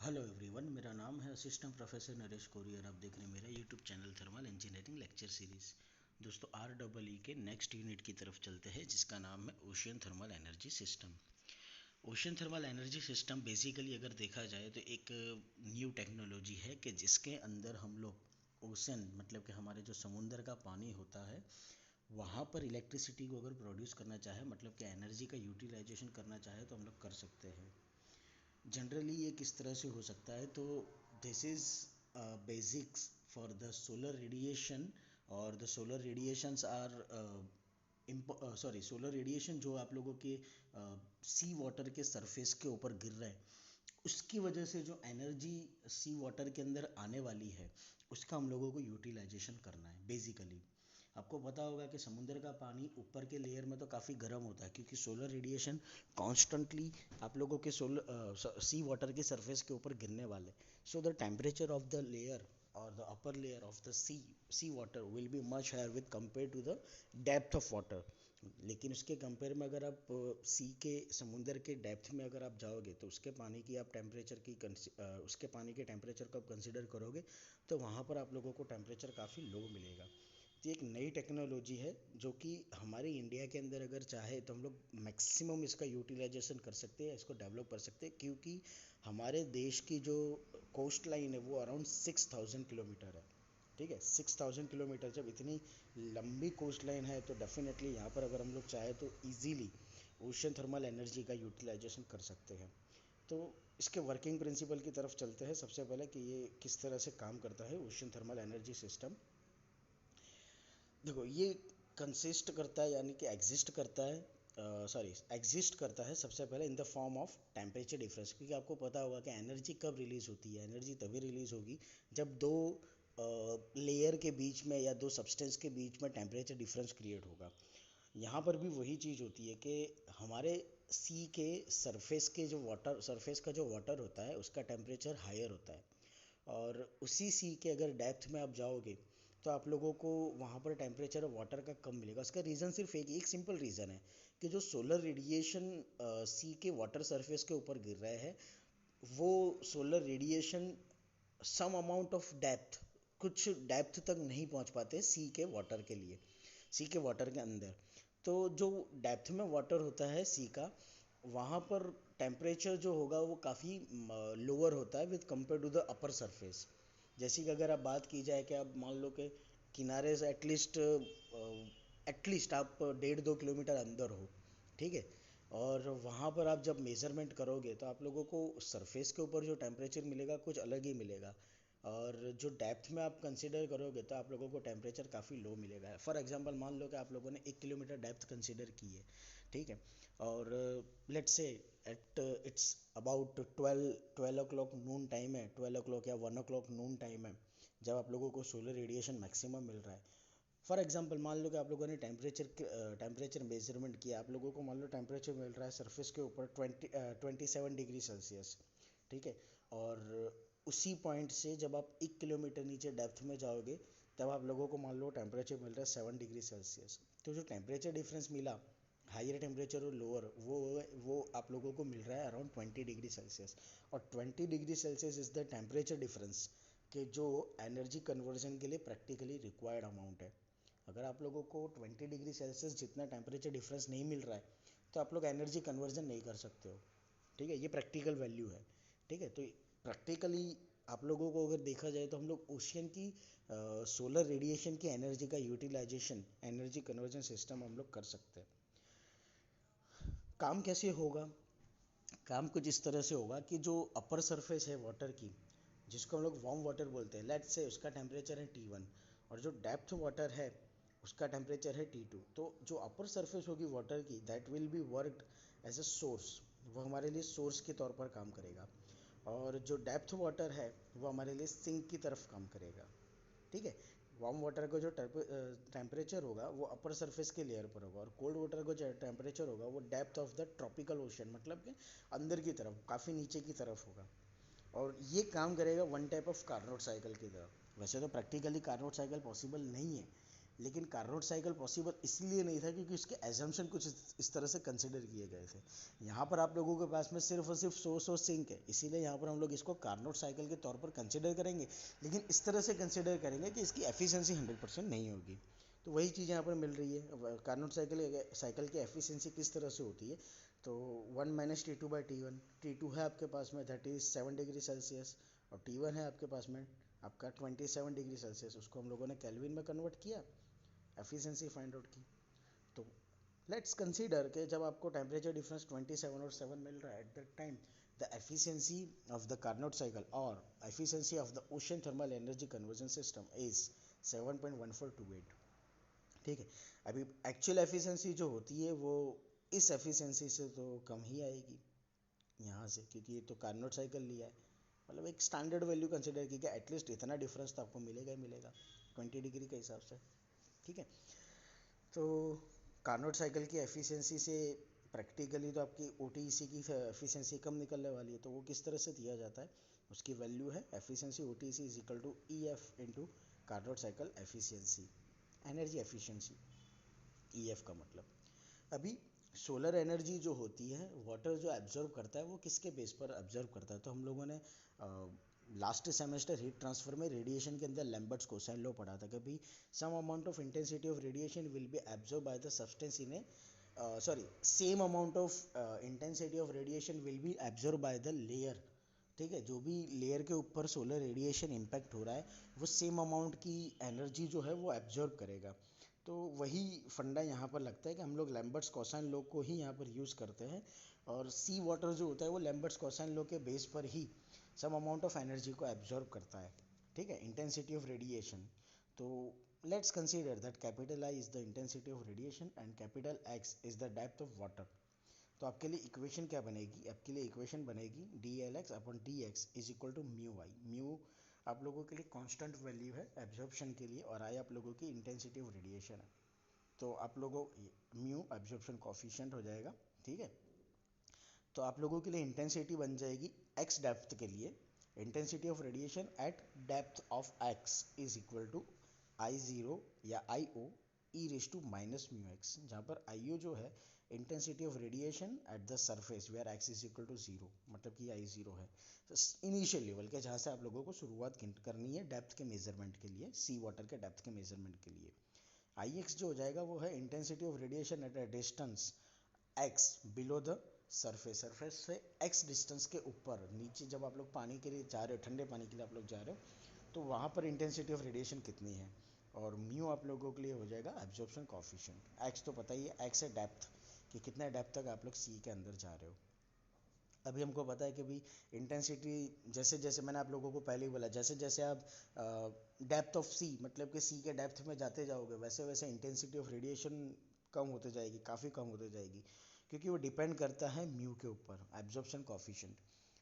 Hello everyone, मेरा नाम है असिस्टेंट प्रोफेसर नरेश कोरी और आप देख रहे हैं मेरा YouTube channel thermal engineering lecture series. दोस्तों REE के नेक्स्ट यूनिट की तरफ चलते हैं जिसका नाम है ocean thermal energy system. Ocean thermal energy system basically अगर देखा जाए तो एक न्यू टेक्नोलॉजी है कि जिसके अंदर हम लोग ओशन मतलब कि हमारे जो समुंदर का पानी होता है वहाँ पर इलेक्ट्रिसिटी को अगर प्रोड्यूस करना चाहे मतलब कि एनर्जी का यूटिलाइजेशन करना चाहे तो हम लोग कर सकते हैं। जनरली ये किस तरह से हो सकता है, तो this is basics for the solar radiation. और the solar radiations are solar radiation जो आप लोगों के सी वाटर के सरफेस के ऊपर गिर रहा है, उसकी वजह से जो एनर्जी सी वाटर के अंदर आने वाली है उसका हम लोगों को यूटिलाइजेशन करना है। बेसिकली आपको पता होगा कि समुद्र का पानी ऊपर के लेयर में तो काफ़ी गर्म होता है क्योंकि सोलर रेडिएशन कॉन्स्टेंटली आप लोगों के सोलर सी वाटर के सरफेस के ऊपर गिरने वाले। So the temperature of the layer और the upper layer of the sea water will be much higher with compare to the depth of water. लेकिन उसके कंपेयर में अगर आप सी के समुंदर के डेप्थ में अगर आप जाओगे तो उसके पानी की आप टेम्परेचर की उसके पानी के टेम्परेचर को आप कंसिडर करोगे तो वहाँ पर आप लोगों को टेम्परेचर काफ़ी लो मिलेगा। तो एक नई टेक्नोलॉजी है जो कि हमारे इंडिया के अंदर अगर चाहे तो हम लोग मैक्सिमम इसका यूटिलाइजेशन कर सकते हैं, इसको डेवलप कर सकते हैं क्योंकि हमारे देश की जो कोस्ट लाइन है वो अराउंड 6000 किलोमीटर है। ठीक है, 6000 किलोमीटर जब इतनी लंबी कोस्ट लाइन है तो डेफिनेटली यहाँ पर अगर हम लोग चाहे तो इजीली ओशन थर्मल एनर्जी का यूटिलाइजेशन कर सकते हैं। तो इसके वर्किंग प्रिंसिपल की तरफ चलते हैं। सबसे पहले कि ये किस तरह से काम करता है ओशन थर्मल एनर्जी सिस्टम। देखो, ये कंसिस्ट करता है यानी कि एग्जिस्ट करता है सबसे पहले in the form of temperature difference. क्योंकि आपको पता होगा कि एनर्जी कब रिलीज होती है, एनर्जी तभी रिलीज होगी जब दो लेयर के बीच में या दो सब्सटेंस के बीच में टेम्परेचर डिफरेंस क्रिएट होगा। यहाँ पर भी वही चीज़ होती है कि हमारे सी के सरफेस का जो वाटर होता है उसका टेम्परेचर हायर होता है और उसी सी के अगर डेप्थ में आप जाओगे तो आप लोगों को वहाँ पर टेम्परेचर वाटर का कम मिलेगा। उसका रीज़न सिर्फ एक सिंपल रीज़न है कि जो सोलर रेडिएशन सी के वाटर सरफेस के ऊपर गिर रहा है वो solar radiation some amount of depth, कुछ डेप्थ तक नहीं पहुँच पाते सी के वाटर के लिए, सी के वाटर के अंदर। तो जो डेप्थ में वाटर होता है सी का, वहाँ पर टेम्परेचर जो होगा वो काफ़ी लोअर होता है with compare to the upper surface. जैसे कि अगर आप बात की जाए कि आप मान लो कि किनारे से एटलीस्ट आप 1.5-2 किलोमीटर अंदर हो, ठीक है, और वहाँ पर आप जब मेज़रमेंट करोगे तो आप लोगों को सरफेस के ऊपर जो टेम्परेचर मिलेगा कुछ अलग ही मिलेगा। और जो डेप्थ में आप कंसिडर करोगे तो आप लोगों को टेम्परेचर काफ़ी लो मिलेगा। फॉर एग्जांपल मान लो कि आप लोगों ने 1 किलोमीटर डेप्थ कंसिडर की है, ठीक है, और let's say at it's about 12 o'clock noon time है, 12 ओ क्लॉक या 1 ओ क्लॉक नून टाइम है जब आप लोगों को सोलर रेडिएशन मैक्सिमम मिल रहा है। फॉर एग्जांपल मान लो कि आप लोगों ने टेम्परेचर मेजरमेंट किया, आप लोगों को मान लो टेम्परेचर मिल रहा है सरफेस के ऊपर 27 डिग्री सेल्सियस, ठीक है, और उसी पॉइंट से जब आप 1 किलोमीटर नीचे डेप्थ में जाओगे तब आप लोगों को मान लो टेम्परेचर मिल रहा है 7 डिग्री सेल्सियस। तो जो टेम्परेचर डिफरेंस मिला, हायर टेम्परेचर और लोअर, वो आप लोगों को मिल रहा है अराउंड 20 डिग्री सेल्सियस। और 20 degree Celsius is the temperature difference कि जो एनर्जी कन्वर्जन के लिए प्रैक्टिकली रिक्वायर्ड अमाउंट है। अगर आप लोगों को 20 डिग्री सेल्सियस जितना टेम्परेचर डिफरेंस नहीं मिल रहा है तो आप लोग एनर्जी कन्वर्जन नहीं कर सकते हो। ठीक है, ये प्रैक्टिकल वैल्यू है। ठीक है, तो प्रैक्टिकली आप लोगों को अगर देखा जाए तो हम लोग ओशियन की सोलर रेडिएशन की एनर्जी का यूटिलाइजेशन, एनर्जी कन्वर्जन सिस्टम हम लोग कर सकते हैं। काम कैसे होगा? काम कुछ इस तरह से होगा कि जो अपर सरफेस है वाटर की, जिसको हम लोग वार्म वाटर बोलते हैं, लेट्स से उसका टेम्परेचर है T1 और जो डेप्थ वाटर है उसका टेम्परेचर है T2। तो जो अपर सरफेस होगी वाटर की, that will be worked as a source, वो हमारे लिए सोर्स के तौर पर काम करेगा। और जो डेप्थ वाटर है वो हमारे लिए सिंक की तरफ काम करेगा। ठीक है, वार्म वाटर का जो टेम्परेचर होगा वो अपर सरफेस के लेयर पर होगा और कोल्ड वाटर का जो टेम्परेचर होगा वो depth of the tropical ocean मतलब कि अंदर की तरफ, काफ़ी नीचे की तरफ होगा। और ये काम करेगा one type of Carnot cycle की तरह। वैसे तो प्रैक्टिकली कार्नोट साइकिल पॉसिबल नहीं है, लेकिन कार्नोट साइकिल पॉसिबल इसलिए नहीं था क्योंकि उसके एजम्पशन कुछ इस तरह से कंसिडर किए गए थे। यहाँ पर आप लोगों के पास में सिर्फ और सिर्फ सोर्स और सिंक है, इसीलिए यहाँ पर हम लोग इसको कार्नोट साइकिल के तौर पर कंसिडर करेंगे, लेकिन इस तरह से कंसिडर करेंगे कि इसकी एफिशिएंसी 100% नहीं होगी। तो वही चीज़ यहाँ पर मिल रही है। कार्नोट साइकिल की एफिशिएंसी किस तरह से होती है, तो 1 - T2/T1, T2 है आपके पास में दैट इज 7 डिग्री सेल्सियस, और T1 है आपके पास में आपका 27 डिग्री सेल्सियस। उसको हम लोगों ने केल्विन में कन्वर्ट किया, एफिशिएंसी फाइंड आउट की। तो लेट्स कंसीडर कि जब आपको टेम्परेचर डिफरेंस 27 और 7 मिल रहा है, at that time the efficiency of the Carnot cycle और efficiency of the ocean thermal energy conversion system is 7.1428। ठीक है, अभी एक्चुअल एफिशिएंसी जो होती है वो इस एफिशिएंसी से तो कम ही आएगी यहाँ से, क्योंकि ये तो कार्नोट साइकिल लिया है, मतलब एक स्टैंडर्ड वैल्यू कंसिडर की कि एटलीस्ट इतना डिफरेंस तो आपको मिलेगा ही मिलेगा 20 डिग्री के हिसाब से। ठीक है, तो कार्नोट साइकिल की एफिशिएंसी से प्रैक्टिकली तो आपकी OTEC की एफिशिएंसी कम निकलने वाली है। तो वो किस तरह से दिया जाता है, उसकी वैल्यू है efficiency OTEC is equal to EF into Carnot cycle efficiency, energy efficiency, EF का मतलब। अभी सोलर एनर्जी जो होती है, वाटर जो एब्जॉर्ब करता है वो किसके बेस पर एब्जॉर्ब करता है, तो हम लोगों ने लास्ट सेमेस्टर हीट ट्रांसफर में रेडिएशन के अंदर लैम्बर्ट्स कोसाइन लॉ पढ़ा था कि भाई some amount of intensity of radiation will be absorb by the substance in a sorry same amount of intensity of radiation will be absorb by the layer. ठीक है, जो भी लेयर के ऊपर सोलर रेडिएशन इम्पैक्ट हो रहा है वो सेम अमाउंट की एनर्जी जो है वो एब्जॉर्ब करेगा। तो वही फंडा यहाँ पर लगता है कि हम लोग लैम्बर्ट्स कोसाइन लॉ को ही यहाँ पर यूज़ करते हैं, और सी वाटर जो होता है वो लैम्बर्ट्स कोसाइन लॉ के बेस पर ही सम अमाउंट ऑफ एनर्जी को एब्जॉर्ब करता है। ठीक है, इंटेंसिटी ऑफ रेडिएशन। तो let's consider that capital I is the intensity of radiation and capital x is the depth of water. तो आपके लिए इक्वेशन क्या बनेगी, आपके लिए इक्वेशन बनेगी dLx/dx is equal to mu I. Mu आप लोगों के लिए कांस्टेंट वैल्यू है एब्जॉर्प्शन के लिए, और आई आप लोगों की इंटेंसिटी ऑफ रेडिएशन है। तो आप लोगों म्यू एब्जॉर्प्शन कोफिशिएंट हो जाएगा। ठीक है, तो आप लोगों के लिए इंटेंसिटी बन जाएगी x डेप्थ के लिए, intensity of radiation at depth of x is equal to I0 या IO e raise to minus mu x, जहाँ पर IO जो है intensity of radiation at the surface where x is equal to 0, मतलब कि I0 है initial level के, जहाँ से आप लोगों को शुरुआत करनी है डेप्थ के मेजरमेंट के लिए, सी वाटर के डेप्थ के मेजरमेंट के लिए। IX जो हो जाएगा वो है intensity of radiation at a distance x below the surface, surface से x डिस्टेंस के ऊपर नीचे जब आप लोग पानी के लिए जा रहे हो, ठंडे पानी के लिए आप लोग जा रहे हो, तो वहाँ पर इंटेंसिटी ऑफ रेडिएशन कितनी है, और म्यू आप लोगों के लिए हो जाएगा एब्जॉर्प्शन कोफिशिएंट। x तो पता ही है, x है डेप्थ कि कितने डेप्थ तक आप लोग सी के अंदर जा रहे हो। अभी हमको पता है कि भी इंटेंसिटी जैसे जैसे मैंने आप लोगों को पहले ही बोला, जैसे जैसे आप डेप्थ ऑफ सी मतलब कि सी के डेप्थ में जाते जाओगे वैसे वैसे इंटेंसिटी ऑफ रेडिएशन कम होते जाएगी, काफ़ी कम होते जाएगी, क्योंकि वो डिपेंड करता है म्यू के ऊपर, एब्जॉर्प्शन कोफिशिएंट।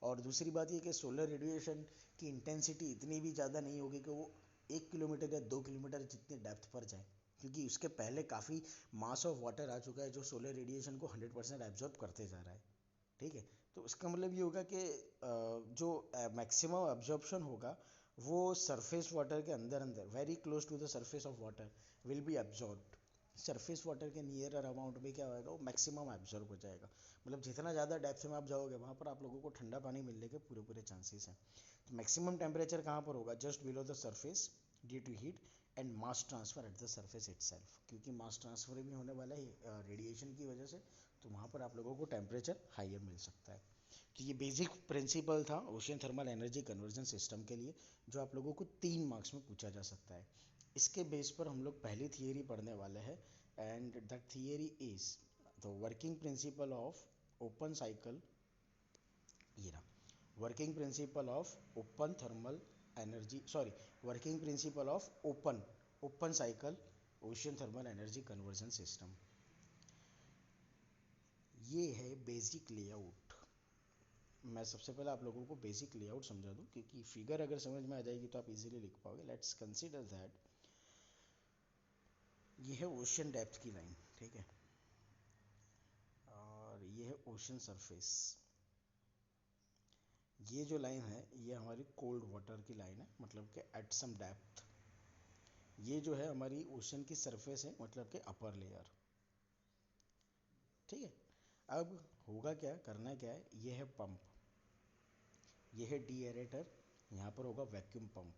और दूसरी बात ये कि सोलर रेडिएशन की इंटेंसिटी इतनी भी ज़्यादा नहीं होगी कि वो 1 किलोमीटर या 2 किलोमीटर जितनी डेप्थ पर जाए, क्योंकि उसके पहले काफ़ी मास ऑफ वाटर आ चुका है जो सोलर रेडिएशन को 100% एब्जॉर्ब करते जा रहा है। ठीक है, तो इसका मतलब ये होगा कि जो मैक्सिमम एब्जॉर्प्शन होगा वो सरफेस वाटर के अंदर अंदर very close to the surface of water will be absorbed. Surface water के नियरर अमाउंट में क्या होगा, वो मैक्सिमम एब्जॉर्ब हो जाएगा, मतलब जितना ज़्यादा डेप्थ में आप जाओगे वहाँ पर आप लोगों को ठंडा पानी मिलने के पूरे पूरे चांसेस हैं। तो मैक्सिमम टेम्परेचर कहाँ पर होगा, just below the surface due to heat and mass transfer at the surface itself, क्योंकि मास ट्रांसफर भी होने वाला है रेडिएशन की वजह से, तो वहाँ पर आप लोगों को टेम्परेचर हाइयर मिल सकता है। तो ये बेसिक प्रिंसिपल था ocean thermal energy conversion system के लिए, जो आप लोगों को 3 मार्क्स में पूछा जा सकता है। इसके बेस पर हम लोग पहली थियरी पढ़ने वाले हैं, and that theory is the working principle of open cycle, ये रहा working principle of open thermal energy sorry working principle of open cycle ocean thermal energy conversion system. ये है बेसिक लेआउट। मैं सबसे पहले आप लोगों को बेसिक लेआउट समझा दूं, क्योंकि फिगर अगर समझ में आ जाएगी तो आप इजीली लिख पाओगे। लेट्स कंसीडर दैट ये है ओशन डेप्थ की लाइन, ठीक है, और ये है ओशन सरफेस। ये जो लाइन है ये हमारी कोल्ड वाटर की लाइन है, मतलब कि एट सम डेप्थ ये जो है हमारी ओशन की सरफेस है, मतलब कि अपर लेयर। ठीक है, अब होगा क्या, करना क्या है, ये है पंप, ये है डी एरेटर, यहाँ पर होगा वैक्यूम पंप,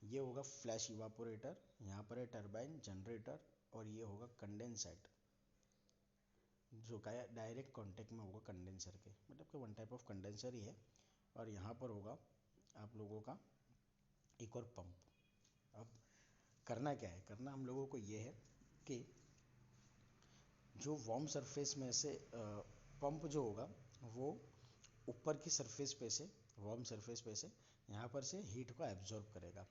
ये होगा फ्लैश इवापोरेटर, यहाँ पर है टरबाइन जनरेटर, और ये होगा कंडेंसेट जो का डायरेक्ट कांटेक्ट में होगा कंडेंसर के, मतलब कि वन टाइप ऑफ कंडेंसर ही है। और यहाँ पर होगा आप लोगों का एक और पंप। अब करना क्या है, करना हम लोगों को ये है कि जो वार्म सरफेस में से पंप जो होगा वो ऊपर की सरफेस पे से, वार्म सरफेस पे से यहाँ पर से हीट को एब्जॉर्ब करेगा।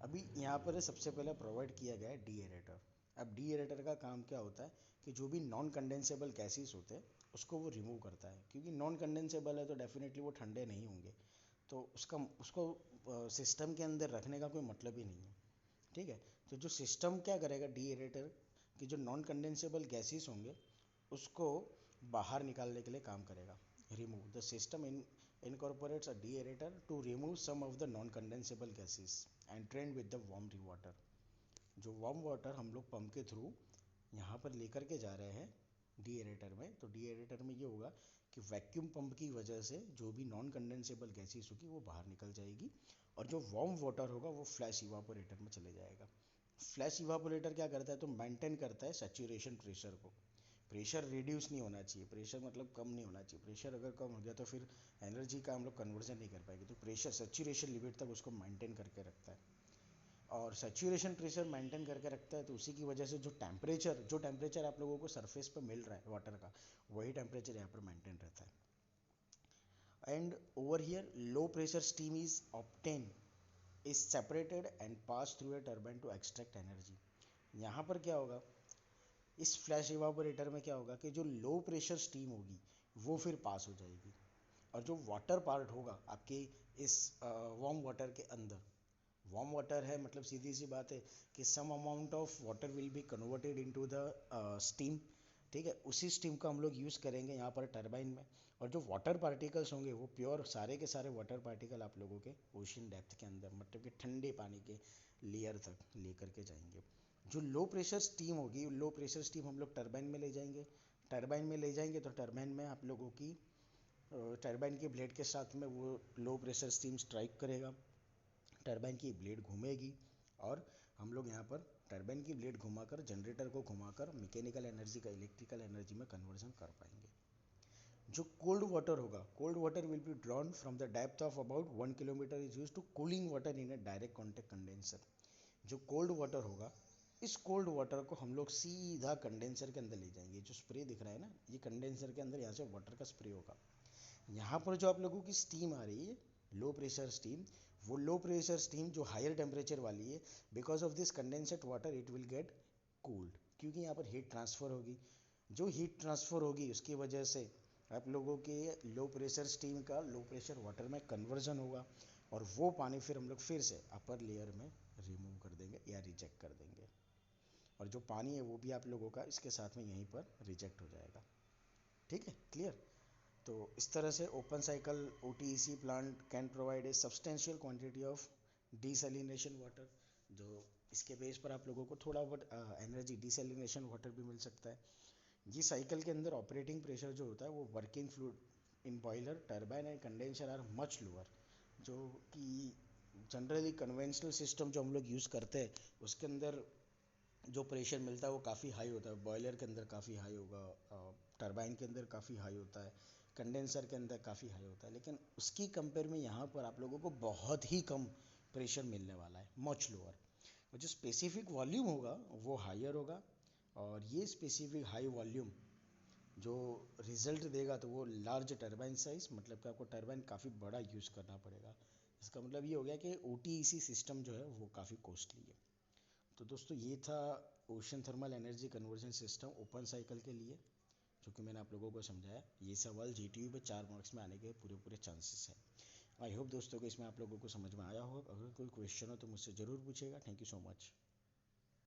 अभी यहाँ पर सबसे पहले प्रोवाइड किया गया है डी एरेटर। अब डी एरेटर का काम क्या होता है कि जो भी नॉन कंडेंसेबल गैसेस होते हैं उसको वो रिमूव करता है, क्योंकि नॉन कंडेंसेबल है तो डेफिनेटली वो ठंडे नहीं होंगे, तो उसको सिस्टम के अंदर रखने का कोई मतलब ही नहीं है। ठीक है, तो जो सिस्टम क्या करेगा, डी एरेटर कि जो नॉन कंडेंसेबल गैसेस होंगे उसको बाहर निकालने के लिए काम करेगा। Remove the system incorporates a deaerator to remove some of the non-condensable gases and trained with the warm water। जो वार्म वाटर हम लोग पंप के थ्रू यहाँ पर लेकर के जा रहे हैं डी एरेटर में, तो डी एरेटर में ये होगा कि वैक्यूम पंप की वजह से जो भी नॉन कंडेंसेबल गैसेस होगी वो बाहर निकल जाएगी, और जो वार्म वाटर होगा वो फ्लैश इवापोरेटर में चले जाएगा। फ्लैश इवापोरेटर क्या करता है, तो मेंटेन करता है सैचुरेशन प्रेशर को। प्रेशर रिड्यूस नहीं होना चाहिए, प्रेशर मतलब कम नहीं होना चाहिए, प्रेशर अगर कम हो गया तो फिर एनर्जी का हम लोग कन्वर्जन नहीं कर पाएंगे, तो प्रेशर सैचुरेशन लिमिट तक उसको मेंटेन करके रखता है। और सैचुरेशन प्रेशर मेंटेन करके रखता है, तो उसी की वजह से जो टेम्परेचर आप लोगों को सरफेस पर मिल रहा है वाटर का, वही टेम्परेचर यहाँ पर मेंटेन रहता है। And over here low pressure steam is obtain is separated and pass through a turbine to extract energy. यहाँ पर क्या होगा, इस फ्लैश इवापोरेटर में क्या होगा कि जो लो प्रेशर स्टीम होगी वो फिर पास हो जाएगी, और जो वाटर पार्ट होगा आपके इस वार्म वाटर के अंदर, वार्म वाटर है मतलब सीधी सी बात है कि some amount of water will be converted into the steam. ठीक है, उसी स्टीम को हम लोग यूज़ करेंगे यहाँ पर टरबाइन में, और जो वाटर पार्टिकल्स होंगे वो प्योर सारे के सारे वाटर पार्टिकल आप लोगों के ओशन डेप्थ के अंदर, मतलब कि ठंडे पानी के लेयर तक लेकर के जाएंगे। जो लो प्रेशर स्टीम होगी, लो प्रेशर स्टीम हम लोग टरबाइन में ले जाएंगे, टरबाइन में ले जाएंगे तो टरबाइन में आप लोगों की टरबाइन की ब्लेड के साथ में वो लो प्रेशर स्टीम स्ट्राइक करेगा, टरबाइन की ब्लेड घूमेगी, और हम लोग यहाँ पर टरबाइन की ब्लेड घुमाकर जनरेटर को घुमाकर मैकेनिकल एनर्जी का इलेक्ट्रिकल एनर्जी में कन्वर्जन कर पाएंगे। जो कोल्ड वाटर होगा, cold water will be drawn from the depth of about 1 kilometre is use to cooling water in a direct contact condenser. जो कोल्ड वाटर होगा, इस कोल्ड वाटर को हम लोग सीधा कंडेंसर के अंदर ले जाएंगे। जो स्प्रे दिख रहा है ना, ये कंडेंसर के अंदर यहाँ से वाटर का स्प्रे होगा। यहाँ पर जो आप लोगों की स्टीम आ रही है, लो प्रेशर स्टीम, वो लो प्रेशर स्टीम जो हायर टेम्परेचर वाली है, because of this condensate water it will get cooled, क्योंकि यहाँ पर हीट ट्रांसफ़र होगी। जो हीट ट्रांसफ़र होगी उसकी वजह से आप लोगों के लो प्रेशर स्टीम का लो प्रेशर वाटर में कन्वर्जन होगा, और वो पानी फिर हम लोग फिर से अपर लेयर में रिमूव कर देंगे या रिजेक्ट कर देंगे, और जो पानी है वो भी आप लोगों का इसके साथ में यहीं पर रिजेक्ट हो जाएगा। ठीक है, क्लियर। तो इस तरह से open cycle OTEC plant can provide a substantial quantity of desalination water. जो इसके बेस पर आप लोगों को थोड़ा बहुत एनर्जी डिसैलिनेशन वाटर भी मिल सकता है। ये साइकिल के अंदर ऑपरेटिंग प्रेशर जो होता है वो working fluid in boiler turbine and condenser are much lower. जो कि जनरली कन्वेंशनल सिस्टम जो हम लोग यूज़ करते हैं उसके अंदर जो प्रेशर मिलता है वो काफ़ी हाई होता है, बॉयलर के अंदर काफ़ी हाई होगा, टरबाइन के अंदर काफ़ी हाई होता है, कंडेंसर के अंदर काफ़ी हाई होता है, लेकिन उसकी कंपेयर में यहाँ पर आप लोगों को बहुत ही कम प्रेशर मिलने वाला है, मच लोअर। और जो स्पेसिफिक वॉल्यूम होगा वो हायर होगा, और ये स्पेसिफिक हाई वॉल्यूम जो रिजल्ट देगा तो वो लार्ज टरबाइन साइज, मतलब कि आपको टरबाइन काफ़ी बड़ा यूज़ करना पड़ेगा। इसका मतलब ये हो गया कि OTEC सिस्टम जो है वो काफ़ी कॉस्टली है। तो दोस्तों ये था ocean thermal energy conversion system open cycle के लिए, जो कि मैंने आप लोगों को समझाया। ये सवाल GTU में 4 मार्क्स में आने के पूरे चांसेस हैं। आई होप दोस्तों को इसमें आप लोगों को समझ में आया हो। अगर कोई क्वेश्चन हो तो मुझसे ज़रूर पूछेगा। Thank you so much.